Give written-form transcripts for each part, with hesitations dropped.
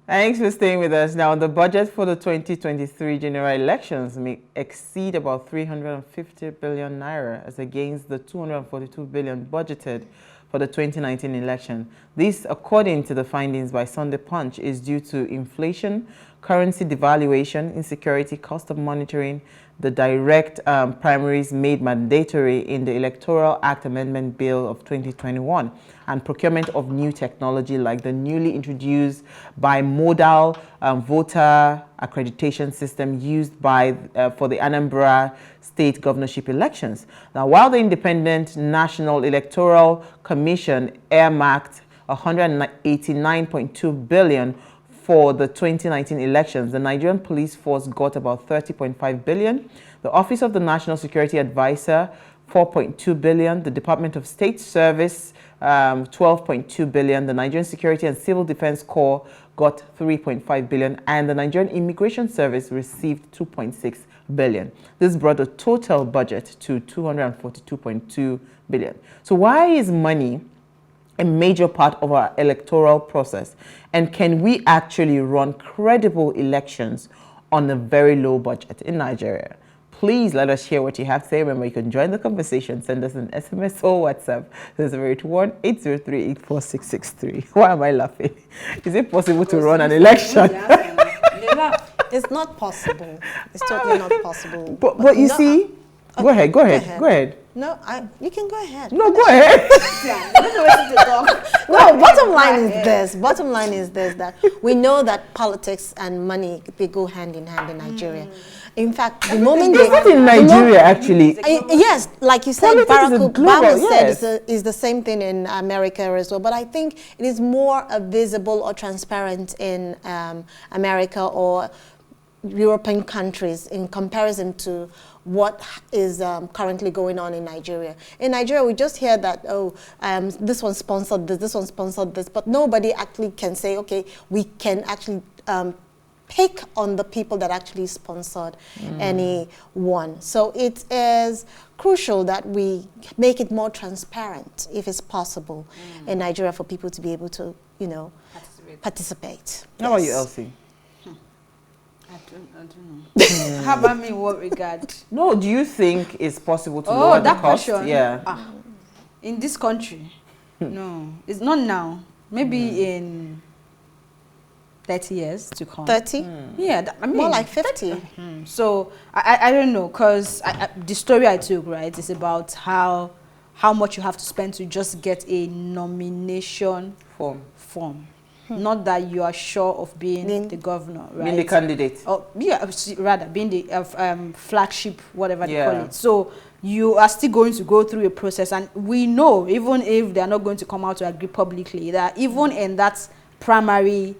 Thanks for staying with us. Now, the budget for the 2023 general elections may exceed about 350 billion naira as against the 242 billion budgeted for the 2019 election. This, according to the findings by Sunday Punch, is due to inflation, currency devaluation, insecurity, cost of monitoring, the direct primaries made mandatory in the Electoral Act Amendment Bill of 2021, and procurement of new technology like the newly introduced bimodal voter accreditation system used by for the Anambra state governorship elections. Now, while the Independent National Electoral Commission earmarked 189.2 billion for the 2019 elections, the Nigerian police force got about 30.5 billion. The Office of the National Security Advisor, 4.2 billion. The Department of State Service, 12.2 billion. The Nigerian Security and Civil Defense Corps got 3.5 billion. And the Nigerian Immigration Service received 2.6 billion. This brought the total budget to 242.2 billion. So why is money a major part of our electoral process? And can we actually run credible elections on a very low budget in Nigeria? Please let us hear what you have to say. Remember, you can join the conversation. Send us an SMS or WhatsApp. There's a 081-803-84663. Why am I laughing? Is it possible to run an election? It's not possible. It's totally not possible. But you see, go ahead. No, you can go ahead. No, go ahead. No, bottom line is this, that we know that politics and money, they go hand in hand in Nigeria. In fact, the moment it's not in Nigeria, actually. Yes, like you said, Politics Barack global, Obama yes. said is the same thing in America as well. But I think it is more visible or transparent in America or European countries in comparison to what is currently going on in Nigeria. In Nigeria, we just hear that, this one sponsored this one sponsored this, but nobody actually can say, okay, we can actually pick on the people that actually sponsored anyone. So it is crucial that we make it more transparent, if it's possible, in Nigeria for people to be able to, participate. How about you, Elsie? I don't know. How about me in what regard? No, do you think it's possible to lower the cost? Question. Yeah. In this country, no. It's not now. Maybe in 30 years to come. 30? Yeah, I mean, more like 50. So I don't know, because the story I took, right, is about how much you have to spend to just get a nomination form. Not that you are sure of being the governor, right? Being the candidate. Oh, yeah, rather being the flagship, whatever they call it. So you are still going to go through a process, and we know, even if they are not going to come out to agree publicly, that even in that primary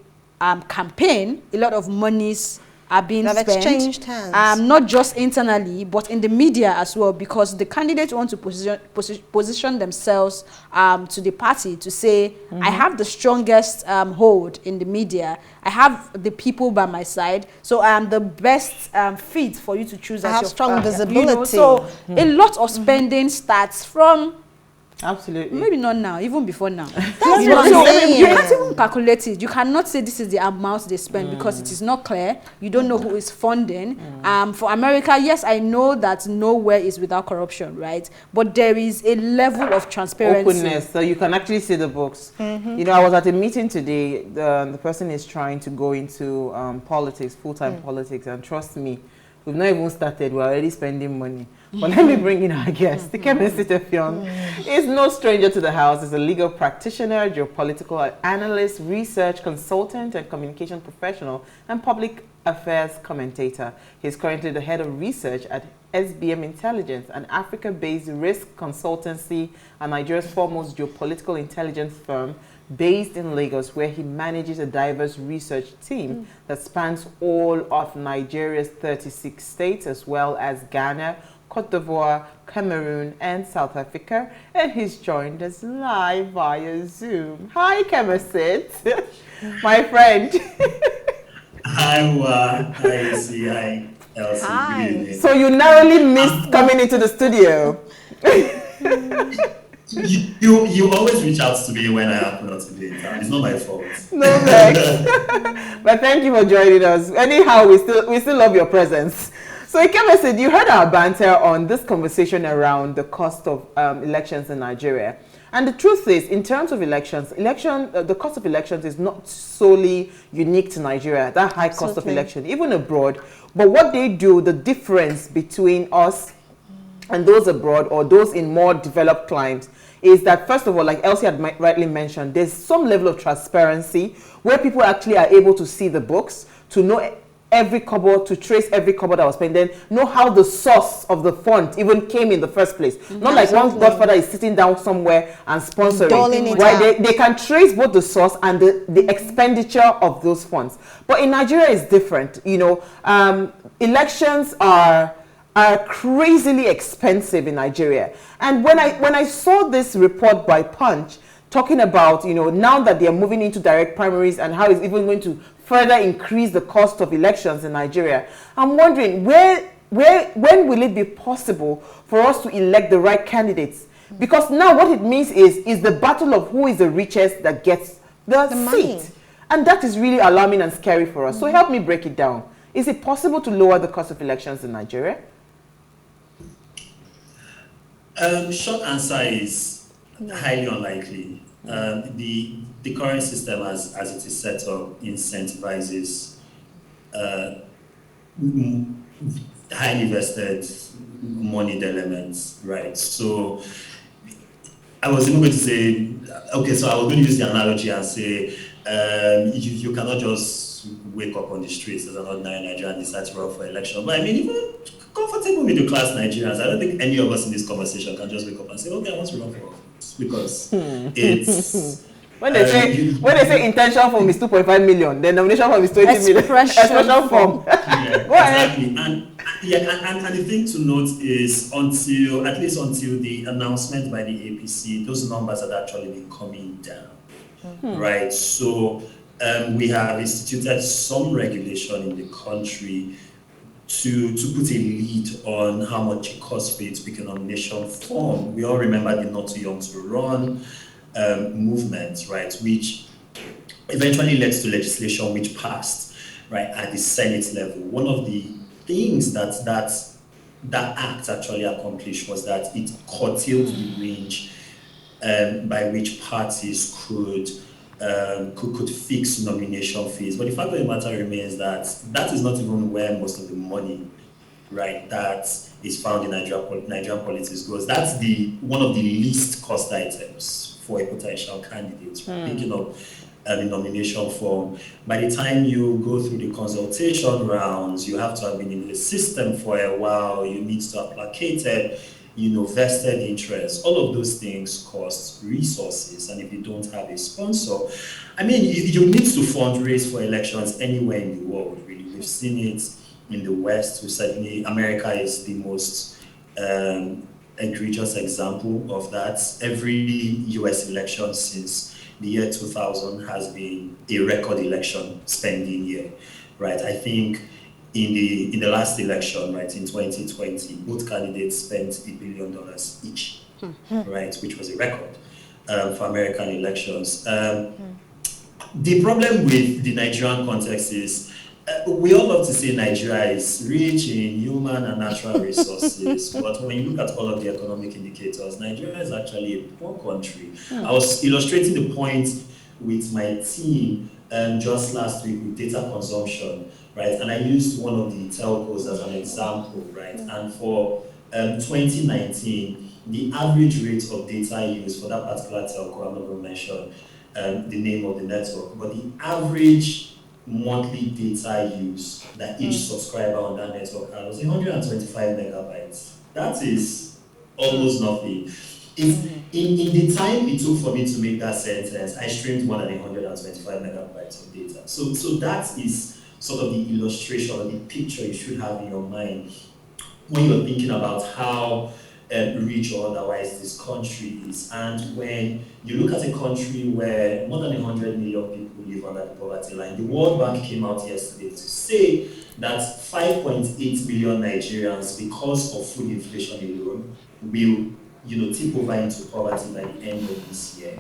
campaign, a lot of monies are being spent, exchanged hands. not just internally, but in the media as well, because the candidates want to position themselves to the party to say, I have the strongest hold in the media, I have the people by my side, so I am the best fit for you to choose. I as have your strong visibility. So a lot of spending starts from Absolutely. maybe not now, even before now. That's what I'm saying. You can't even calculate it. You cannot say this is the amount they spend because it is not clear. You don't know who is funding. For America, yes, I know that nowhere is without corruption, right? But there is a level of transparency. Openness, so you can actually see the books. You know, I was at a meeting today. The person is trying to go into politics, full-time politics, and trust me, we've not even started. We're already spending money. But let me bring in our guest. Ikemesit Effiong is no stranger to the house. He's a legal practitioner, geopolitical analyst, research consultant, and communication professional, and public affairs commentator. He's currently the head of research at SBM Intelligence, an Africa-based risk consultancy and Nigeria's foremost geopolitical intelligence firm based in Lagos, where he manages a diverse research team that spans all of Nigeria's 36 states, as well as Ghana, Cote d'Ivoire, Cameroon, and South Africa. And he's joined us live via Zoom. Hi, Ikemesit, my friend. Hi, hi. Elsie, Hi. good evening. So you narrowly missed coming into the studio. You always reach out to me when I happen not to be in town. It's not my fault. No vex. But thank you for joining us. Anyhow, we still love your presence. So Ikemesit, you heard our banter on this conversation around the cost of elections in Nigeria. And the truth is, in terms of elections, the cost of elections is not solely unique to Nigeria, that high cost of election, even abroad. But what they do, the difference between us and those abroad or those in more developed climes, is that, first of all, like Elsie had rightly mentioned, there's some level of transparency where people actually are able to see the books, to know every kobo, to trace every kobo that was spent, then know how the source of the fund even came in the first place. Not like one godfather is sitting down somewhere and sponsoring. Right? They can trace both the source and the expenditure of those funds. But in Nigeria, it's different. You know, elections are crazily expensive in Nigeria. And when I saw this report by Punch talking about, you know, now that they are moving into direct primaries and how it's even going to further increase the cost of elections in Nigeria, I'm wondering when will it be possible for us to elect the right candidates? Because now what it means is the battle of who is the richest that gets the seat. Money. And that is really alarming and scary for us. So help me break it down. Is it possible to lower the cost of elections in Nigeria? Short answer is highly unlikely. The current system, as it is set up, incentivizes highly vested moneyed elements, right? So I was even going to say, okay, so I was going to use the analogy and say, you cannot just wake up on the streets as an ordinary Nigerian and decide to run for election. But I mean, even comfortable middle class Nigerians, I don't think any of us in this conversation can just wake up and say, okay, I want to run for office, because it's when they say intention form is 2.5 million, the nomination form is 20 million. Expression form. Yeah, go exactly. Ahead. And the thing to note is at least until the announcement by the APC, those numbers had actually been coming down, right? So we have instituted some regulation in the country to put a lead on how much it costs for you to pick a nomination form. We all remember the Not Too Young to Run movement, right, which eventually led to legislation which passed, right, at the Senate level. One of the things that act actually accomplished was that it curtailed the range by which parties could fix nomination fees. But the fact of the matter remains that is not even where most of the money, right, that is found in Nigerian politics goes. That's one of the least cost items for a potential candidate, picking up the nomination form. By the time you go through the consultation rounds, you have to have been in the system for a while, you need to have placated, vested interest. All of those things cost resources, and if you don't have a sponsor, I mean, you need to fundraise for elections anywhere in the world, really. We've seen it in the West. Certainly, America is the most egregious example of that. Every US election since the year 2000 has been a record election spending year, right? I think in the last election, right, in 2020, both candidates spent $1 billion each, right, which was a record for American elections. The problem with the Nigerian context is we all love to say Nigeria is rich in human and natural resources, but when you look at all of the economic indicators, Nigeria is actually a poor country. I was illustrating the point with my team just last week with data consumption, right? And I used one of the telcos as an example, right? And for 2019, the average rate of data use for that particular telco, I'm not going to mention the name of the network, but the average monthly data use that each subscriber on that network had was 125 megabytes. That is almost nothing. In the time it took for me to make that sentence, I streamed more than 125 megabytes of data. So that is sort of the illustration or the picture you should have in your mind when you're thinking about how rich or otherwise this country is. And when you look at a country where more than 100 million people live under the poverty line, the World Bank came out yesterday to say that 5.8 million Nigerians, because of food inflation alone, will tip over into poverty by the end of this year,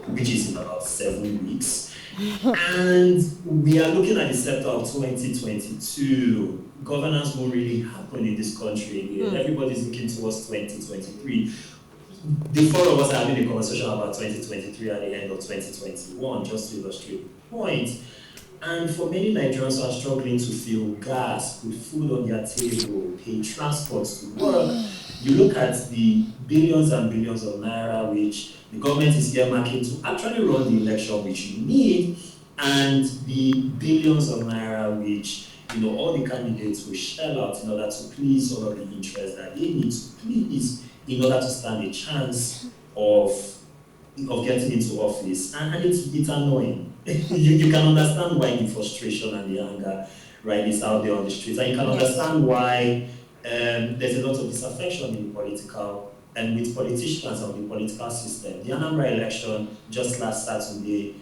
which is in about 7 weeks. And we are looking at the sector of 2022. Governance won't really happen in this country again. Everybody's looking towards 2023. The four of us are having a conversation about 2023 at the end of 2021, just to illustrate the point. And for many Nigerians who are struggling to fill gas, put food on their table, pay transport to work, you look at the billions and billions of naira which the government is earmarking to actually run the election which you need, and the billions of naira which all the candidates will shell out in order to please all of the interests that they need to please in order to stand a chance of getting into office. And it's annoying. you can understand why the frustration and the anger, right, is out there on the streets. And you can understand why there's a lot of disaffection in the political and with politicians of the political system. The Anambra election just last Saturday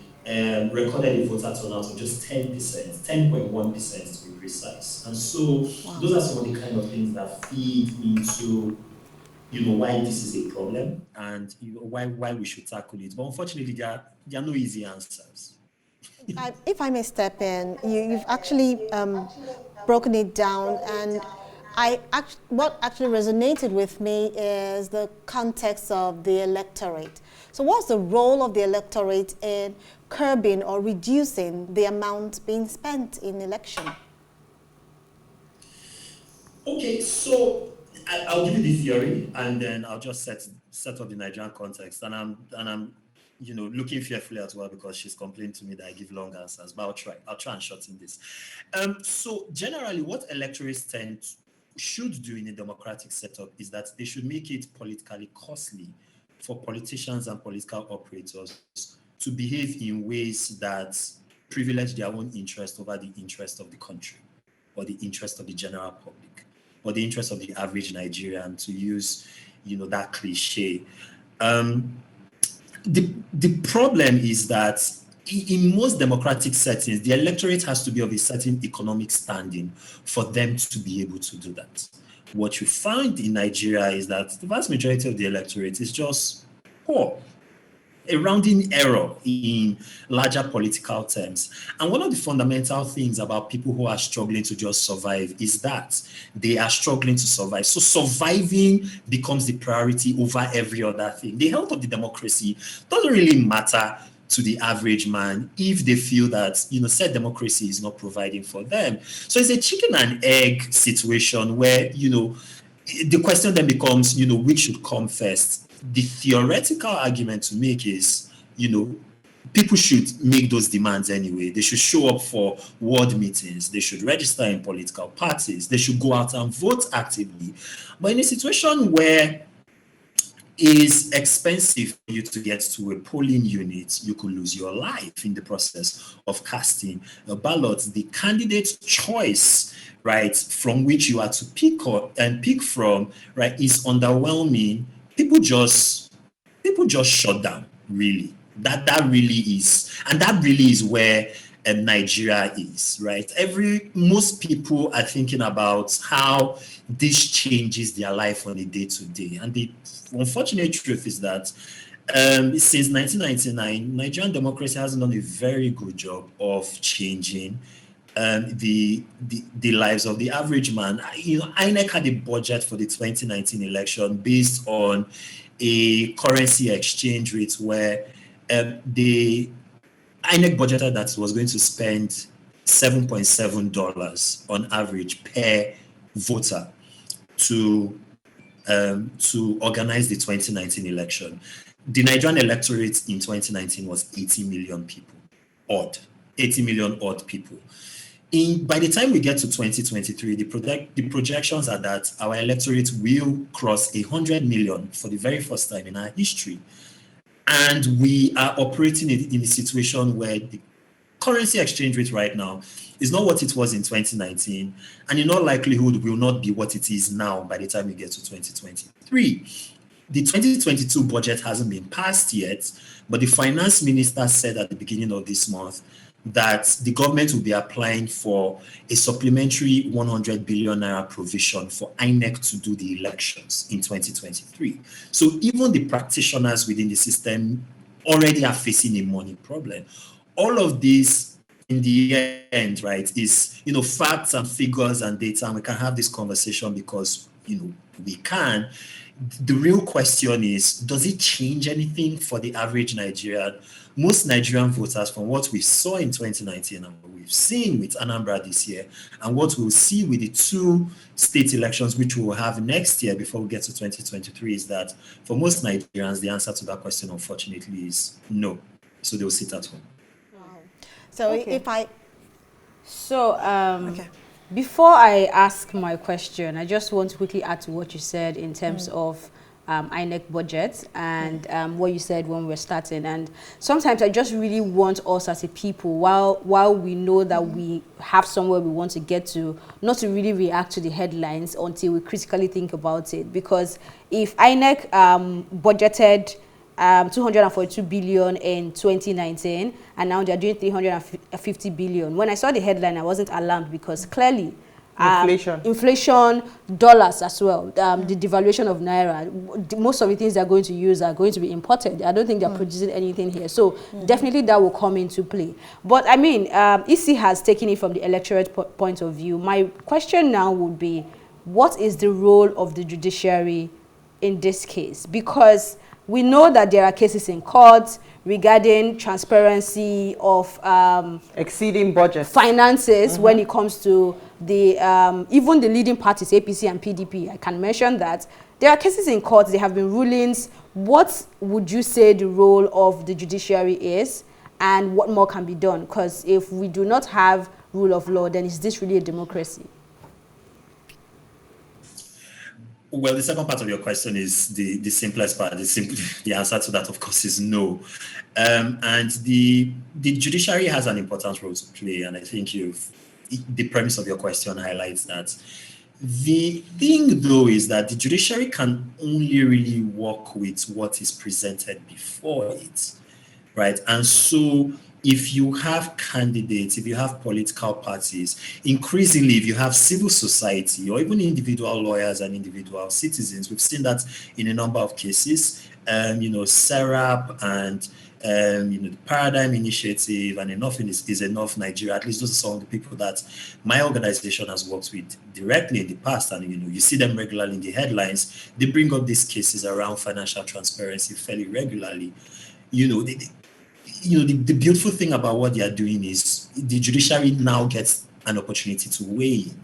recorded a voter turnout of just 10%, 10.1% to be precise. And so those are some of the kind of things that feed into why this is a problem and why we should tackle it. But unfortunately, there are no easy answers. If I may step in, you've actually broken it down, and what actually resonated with me is the context of the electorate. So what's the role of the electorate in curbing or reducing the amount being spent in election? Okay, so I'll give you the theory, and then I'll just set up the Nigerian context. And I'm looking fearfully as well because she's complained to me that I give long answers, but I'll try and shorten this. So generally, what electorates should do in a democratic setup is that they should make it politically costly for politicians and political operators to behave in ways that privilege their own interest over the interest of the country, or the interest of the general public, or the interest of the average Nigerian, to use that cliche. The problem is that in most democratic settings, the electorate has to be of a certain economic standing for them to be able to do that. What you find in Nigeria is that the vast majority of the electorate is just poor, a rounding error in larger political terms. And one of the fundamental things about people who are struggling to just survive is that they are struggling to survive. So surviving becomes the priority over every other thing. The health of the democracy doesn't really matter to the average man if they feel that said democracy is not providing for them. So it's a chicken and egg situation where the question then becomes which should come first. The theoretical argument to make is people should make those demands anyway. They should show up for ward meetings. They should register in political parties. They should go out and vote actively. But in a situation where it's expensive for you to get to a polling unit, you could lose your life in the process of casting a ballot. The candidate choice, right, from which you are to pick from, right, is underwhelming. People just shut down, really. That really is, and that really is where Nigeria is, right? Most people are thinking about how this changes their life on a day-to-day. And the unfortunate truth is that since 1999, Nigerian democracy hasn't done a very good job of changing the lives of the average man. INEC had a budget for the 2019 election based on a currency exchange rate where the INEC budgeted that was going to spend $7.7 on average per voter to organize the 2019 election. The Nigerian electorate in 2019 was 80 million people, 80 million odd people. By the time we get to 2023, the projections are that our electorate will cross 100 million for the very first time in our history. And we are operating in a situation where the currency exchange rate right now is not what it was in 2019, and in all likelihood will not be what it is now by the time we get to 2023. The 2022 budget hasn't been passed yet, but the finance minister said at the beginning of this month that the government will be applying for a supplementary 100 billion naira provision for INEC to do the elections in 2023. So even the practitioners within the system already are facing a money problem. All of this in the end, right, is, facts and figures and data, and we can have this conversation because, we can. The real question is, does it change anything for the average Nigerian? Most Nigerian voters, from what we saw in 2019 and what we've seen with Anambra this year, and what we'll see with the 2 state elections, which we'll have next year before we get to 2023, is that for most Nigerians, the answer to that question, unfortunately, is no. So they'll sit at home. Wow. So Okay. Okay. Before I ask my question, I just want to quickly add to what you said in terms of INEC budget and what you said when we were starting. And sometimes I just really want us as a people, while we know that we have somewhere we want to get to, not to really react to the headlines until we critically think about it. Because if INEC budgeted 242 billion in 2019 and now they're doing 350 billion. When I saw the headline, I wasn't alarmed because clearly inflation, dollars as well, the devaluation of naira, most of the things they're going to use are going to be imported. I don't think they're producing anything here. So definitely that will come into play. But I mean, EC has taken it from the electorate point of view. My question now would be, what is the role of the judiciary in this case? Because we know that there are cases in court regarding transparency of exceeding budget finances when it comes to the even the leading parties, APC and PDP. I can mention that there are cases in court. There have been rulings. What would you say the role of the judiciary is, and what more can be done? Because if we do not have rule of law, then is this really a democracy? Well, the second part of your question is the simplest part. The answer to that, of course, is no. And the judiciary has an important role to play, and I think the premise of your question highlights that. The thing, though, is that the judiciary can only really work with what is presented before it, right? And so if you have candidates, if you have political parties, increasingly if you have civil society or even individual lawyers and individual citizens, we've seen that in a number of cases, SERAP and the Paradigm Initiative and Enough is Enough Nigeria. At least those are some of the people that my organization has worked with directly in the past, and you see them regularly in the headlines. They bring up these cases around financial transparency fairly regularly. The beautiful thing about what they are doing is the judiciary now gets an opportunity to weigh in,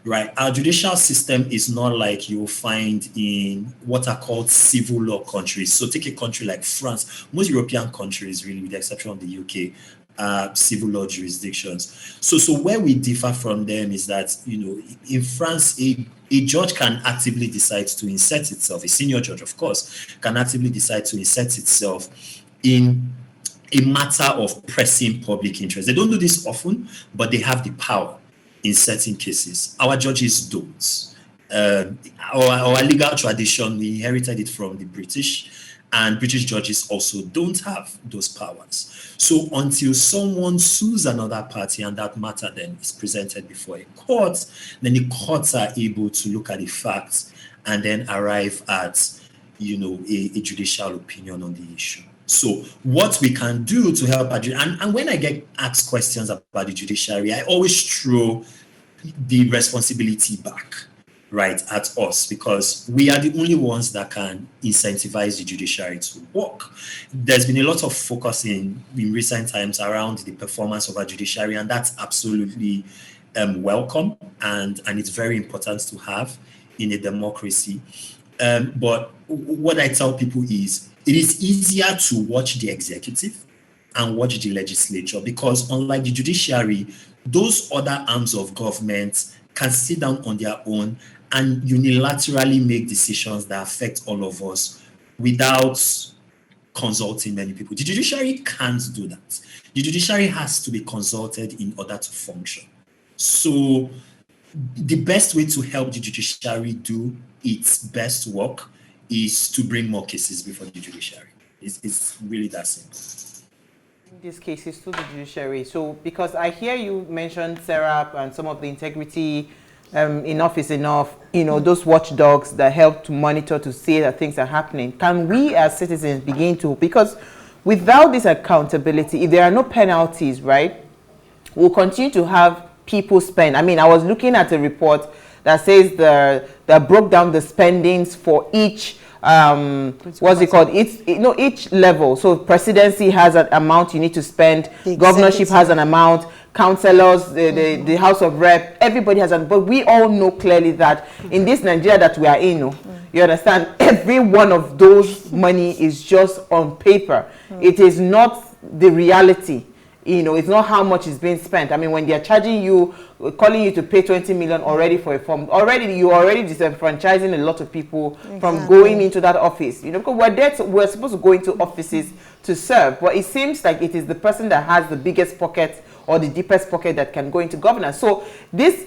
right? Our judicial system is not like you'll find in what are called civil law countries. So take a country like France. Most European countries, really, with the exception of the UK, civil law jurisdictions. So where we differ from them is that, in France, a judge can actively decide to insert itself, a senior judge, of course, can actively decide to insert itself in a matter of pressing public interest. They don't do this often, but they have the power in certain cases. Our judges don't. Our legal tradition, we inherited it from the British, and British judges also don't have those powers. So until someone sues another party and that matter then is presented before a court, then the courts are able to look at the facts and then arrive at, a judicial opinion on the issue. So what we can do to help, and when I get asked questions about the judiciary, I always throw the responsibility back, right, at us, because we are the only ones that can incentivize the judiciary to work. There's been a lot of focus in recent times around the performance of our judiciary, and that's absolutely welcome, and it's very important to have in a democracy. But what I tell people is, it is easier to watch the executive and watch the legislature, because unlike the judiciary, those other arms of government can sit down on their own and unilaterally make decisions that affect all of us without consulting many people. The judiciary can't do that. The judiciary has to be consulted in order to function. So the best way to help the judiciary do its best work is to bring more cases before the judiciary. It's really that simple. These cases to the judiciary. So, because I hear you mention SERAP and some of the integrity, enough is enough, those watchdogs that help to monitor to see that things are happening. Can we as citizens begin to, because without this accountability, if there are no penalties, right, we'll continue to have people spend. I mean, I was looking at a report that says that broke down the spendings for each what's it called, each level. So presidency has an amount you need to spend, governorship has an amount, councillors, the House of Rep, everybody has but we all know clearly that in this Nigeria that we are in, you understand, every one of those money is just on paper. It is not the reality. It's not how much is being spent. I mean, when they're charging you, calling you to pay 20 million already for a form, you're already disenfranchising a lot of people from going into that office. Because we're supposed to go into offices to serve, but it seems like it is the person that has the biggest pocket or the deepest pocket that can go into governance. So this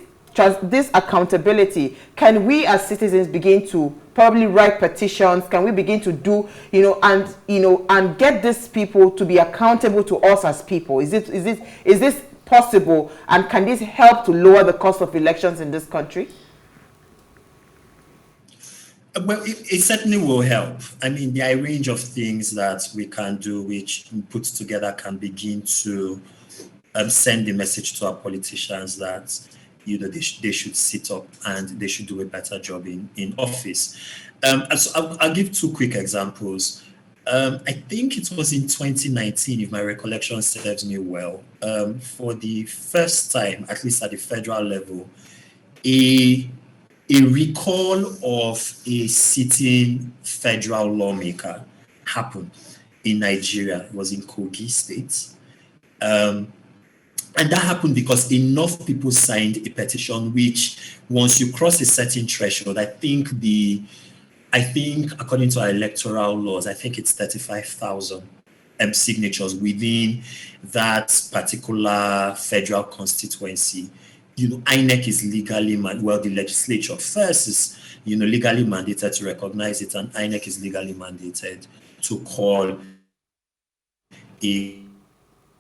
accountability, can we as citizens begin to probably write petitions? Can we begin to do, and get these people to be accountable to us as people? Is this possible, and can this help to lower the cost of elections in this country? Well, it certainly will help. I mean, there are a range of things that we can do, which put together can begin to send the message to our politicians that they should sit up and they should do a better job in office. So I'll give two quick examples. I think it was in 2019, if my recollection serves me well, for the first time, at least at the federal level, a recall of a sitting federal lawmaker happened in Nigeria. It was in Kogi State. And that happened because enough people signed a petition, which once you cross a certain threshold, I think according to our electoral laws, I think it's 35,000 signatures within that particular federal constituency. INEC is legally the legislature first is, legally mandated to recognize it, and INEC is legally mandated to call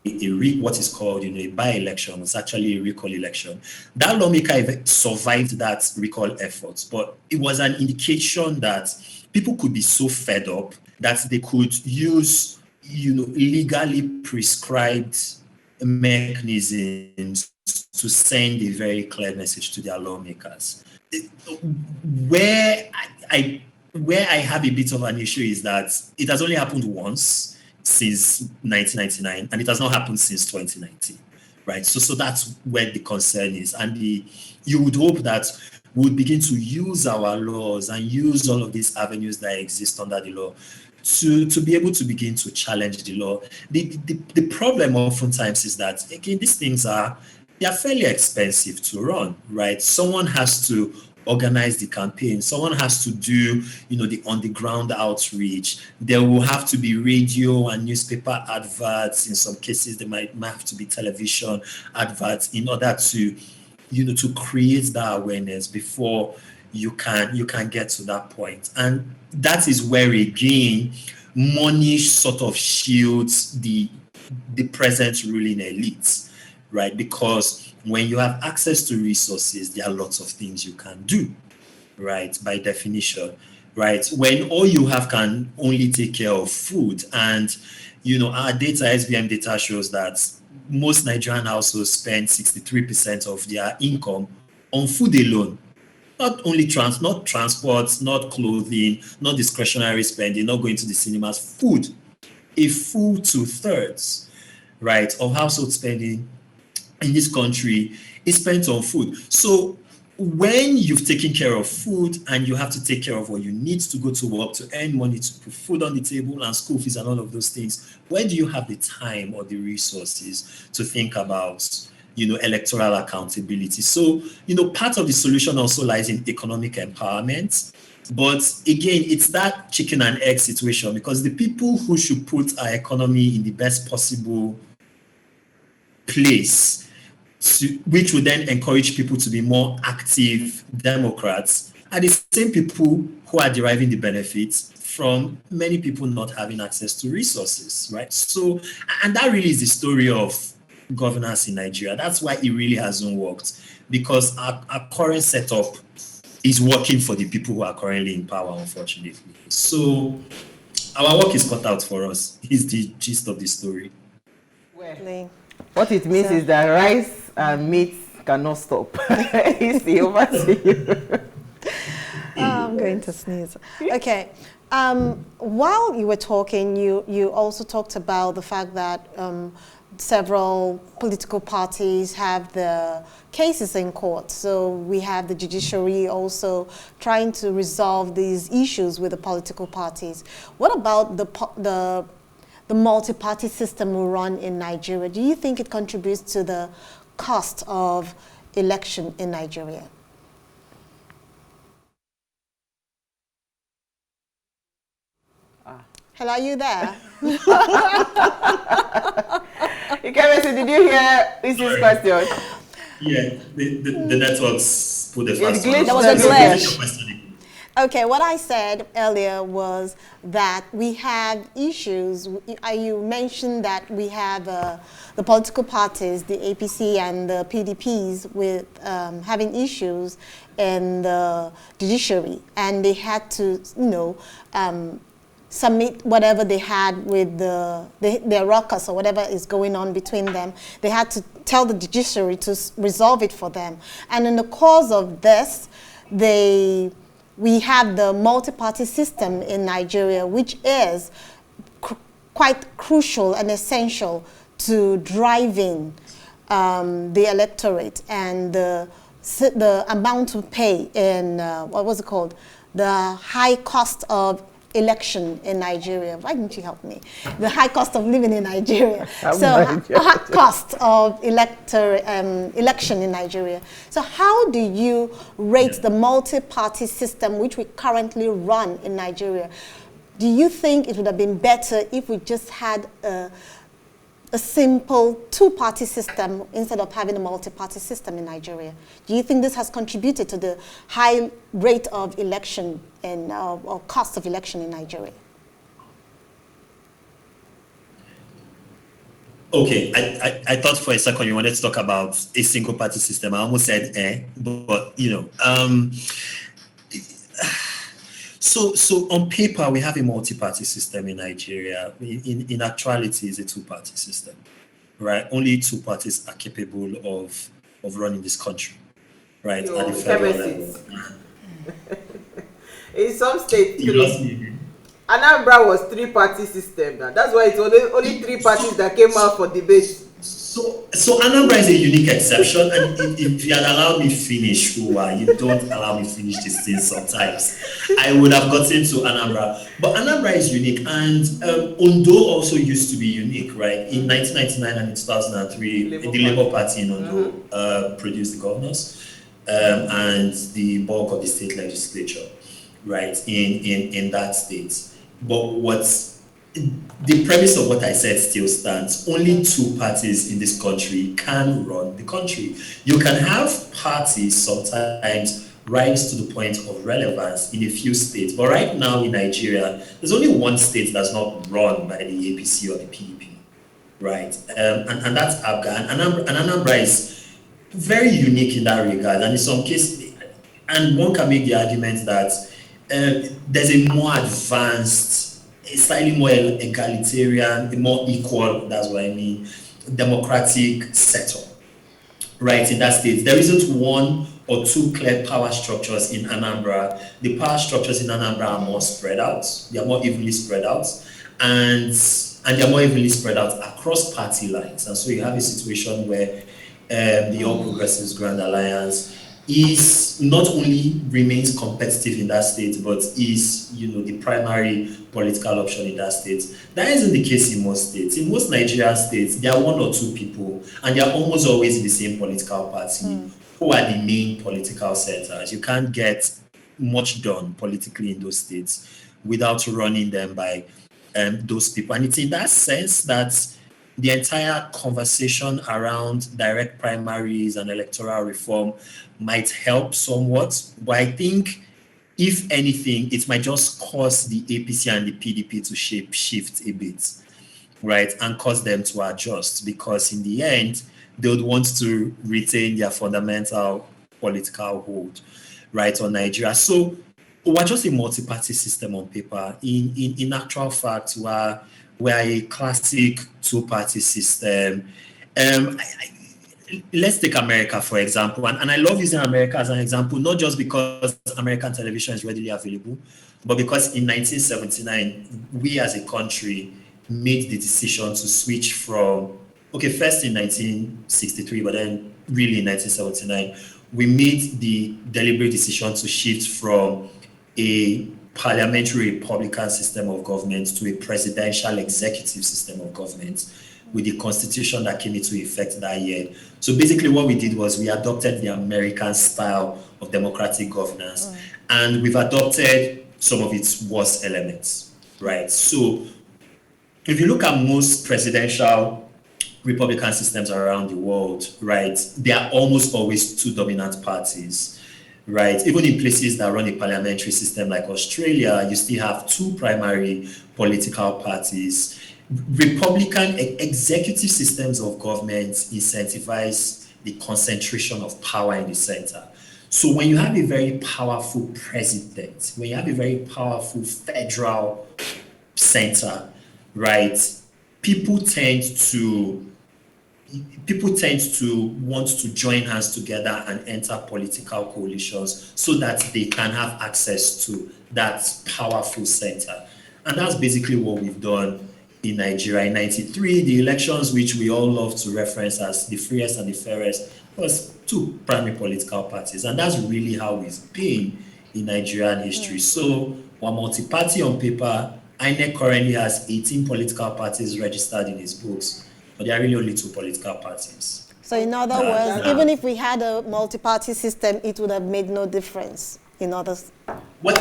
what is called a by-election. It's actually a recall election. That lawmaker survived that recall effort, but it was an indication that people could be so fed up that they could use legally prescribed mechanisms to send a very clear message to their lawmakers. Where I have a bit of an issue is that it has only happened once since 1999, and it has not happened since 2019, right? So that's where the concern is, and you would hope that we would begin to use our laws and use all of these avenues that exist under the law to be able to begin to challenge the law. The problem oftentimes is that, again, these things are fairly expensive to run, right? Someone has to organize the campaign. Someone has to do, the on-the-ground outreach. There will have to be radio and newspaper adverts. In some cases, there might have to be television adverts in order to, to create that awareness before you can get to that point. And that is where, again, money sort of shields the present ruling elites, right? Because when you have access to resources, there are lots of things you can do, right? By definition, right? When all you have can only take care of food, and our data, SBM data, shows that most Nigerian households spend 63% of their income on food alone. Not only not transport, not clothing, not discretionary spending, not going to the cinemas, food. A full 2/3, right, of household spending in this country is spent on food. So when you've taken care of food and you have to take care of what you need to go to work to earn money to put food on the table and school fees and all of those things, where do you have the time or the resources to think about, electoral accountability? So, part of the solution also lies in economic empowerment, But again, it's that chicken and egg situation, because the people who should put our economy in the best possible place, which would then encourage people to be more active Democrats, are the same people who are deriving the benefits from many people not having access to resources, right? So, and that really is the story of governance in Nigeria. That's why it really hasn't worked, because our current setup is working for the people who are currently in power, unfortunately. So our work is cut out for us, is the gist of the story. Well, what it means is that rice and meat cannot stop. Easy, over to you. I'm going to sneeze. Okay. While you were talking, you also talked about the fact that several political parties have the cases in court. So we have the judiciary also trying to resolve these issues with the political parties. What about the multi-party system we run in Nigeria? Do you think it contributes to the cost of election in Nigeria? Hello, are you there? Ikemesit, did you hear this question? Yeah, the networks put the first one. There was a glitch. Okay, what I said earlier was that we have issues. You mentioned that we have the political parties, the APC and the PDPs, with having issues in the judiciary, and they had to, submit whatever they had with their ruckus or whatever is going on between them. They had to tell the judiciary to resolve it for them. And in the course of this, we have the multi-party system in Nigeria, which is quite crucial and essential to driving the electorate and the amount to pay in, what was it called? The high cost of election in Nigeria. Why didn't you help me? The high cost of living in Nigeria. High cost of election in Nigeria. So how do you rate the multi-party system which we currently run in Nigeria? Do you think it would have been better if we just had a simple two-party system instead of having a multi-party system in Nigeria? Do you think this has contributed to the high rate of election and or cost of election in Nigeria? Okay, I thought for a second you wanted to talk about a single party system. I almost said but So on paper, we have a multi-party system in Nigeria. In actuality, it's a two-party system, right? Only two parties are capable of running this country, right? At the federal level. In some states, You lost me again. Anambra was three-party system now. That's why it's only three parties that came out for debate. So Anambra is a unique exception, and if you had allowed me finish, you don't allow me finish this thing sometimes, I would have gotten to Anambra. But Anambra is unique, and Ondo also used to be unique, right? In 1999 and in 2003, the Labour Party in Ondo produced the governors and the bulk of the state legislature, right, in that state. But the premise of what I said still stands. Only two parties in this country can run the country. You can have parties sometimes rise to the point of relevance in a few states. But right now in Nigeria, there's only one state that's not run by the APC or the PDP, right? And that's Abga. And Anambra is very unique in that regard. And in some cases, and one can make the argument that there's a more advanced, a slightly more egalitarian, a more equal, that's what I mean, democratic setup, right, in that state. There isn't one or two clear power structures in Anambra. The power structures in Anambra are more spread out. They are more evenly spread out. And they are more evenly spread out across party lines. And so you have a situation where the All Progressives Grand Alliance is not only remains competitive in that state, but is, the primary political option in that state. That isn't the case in most states. In most Nigerian states, there are one or two people, and they are almost always in the same political party, who are the main political centers. You can't get much done politically in those states without running them by those people. And it's in that sense that the entire conversation around direct primaries and electoral reform might help somewhat. But I think, if anything, it might just cause the APC and the PDP to shift a bit, right? And cause them to adjust, because in the end, they would want to retain their fundamental political hold, right, on Nigeria. So we're just a multi-party system on paper. In actual fact, we're a classic two-party system. Let's take America, for example. And I love using America as an example, not just because American television is readily available, but because in 1979, we as a country made the decision to switch from, first in 1963, but then really in 1979, we made the deliberate decision to shift from a parliamentary Republican system of government to a presidential executive system of government, with the constitution that came into effect that year. So basically what we did was we adopted the American style of democratic governance, and we've adopted some of its worst elements, right? So if you look at most presidential Republican systems around the world, right, they are almost always two dominant parties, right? Even in places that run a parliamentary system like Australia, you still have two primary political parties. Republican executive systems of government incentivize the concentration of power in the center. So when you have a very powerful president, when you have a very powerful federal center, right, people tend to want to join hands together and enter political coalitions so that they can have access to that powerful center. And that's basically what we've done in Nigeria. In 93, the elections, which we all love to reference as the freest and the fairest, was two primary political parties. And that's really how it's been in Nigerian history. So we're multi-party on paper. INEC currently has 18 political parties registered in its books, but there are really only two political parties. So in other words, even if we had a multi-party system, it would have made no difference in others. Well,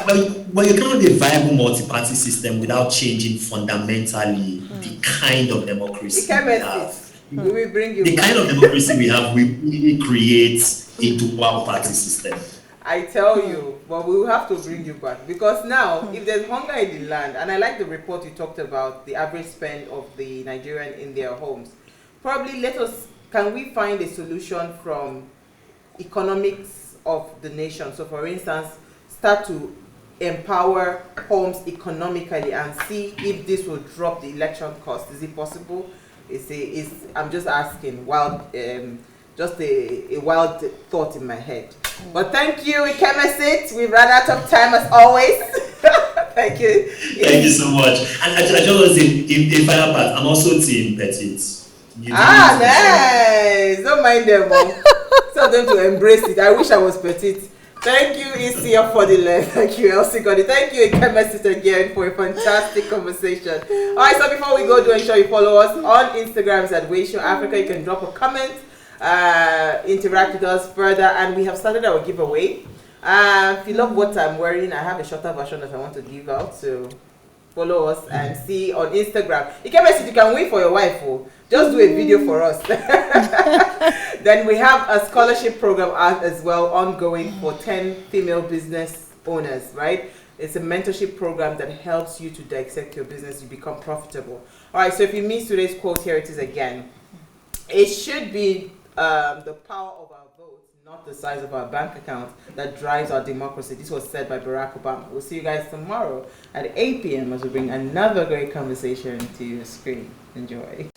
you cannot have a viable multi-party system without changing fundamentally the kind of democracy we have. We will bring you the back. kind of democracy we have, we really create a dual party system. I tell you, but we will have to bring you back, because now, if there's hunger in the land, and I like the report you talked about, the average spend of the Nigerian in their homes, probably can we find a solution from economics of the nation? So for instance, start to empower homes economically and see if this will drop the election cost. Is it possible? I'm just asking, just a wild thought in my head. But thank you, Ikemesit. We've run out of time as always. Thank you. Thank you so much. And I just want to say, in final part, I'm also Team Petit. Nice. Don't mind them. Tell them to embrace it. I wish I was petite. Thank you, Isia, for the love. Thank you, Elsie Godi. Thank you, Ikemesit, again for a fantastic conversation. All right, so before we go, do ensure you follow us on Instagram at TwoParty. You can drop a comment, interact with us further, and we have started our giveaway. If you love what I'm wearing, I have a shorter version that I want to give out, so follow us and see on Instagram. Ikemesit, you can win for your wife. Just do a video for us. Then we have a scholarship program as well ongoing for 10 female business owners, right? It's a mentorship program that helps you to dissect your business, you become profitable. All right, so if you missed today's quote, here it is again. It should be the power of our vote, not the size of our bank account, that drives our democracy. This was said by Barack Obama. We'll see you guys tomorrow at 8 p.m. as we bring another great conversation to your screen. Enjoy.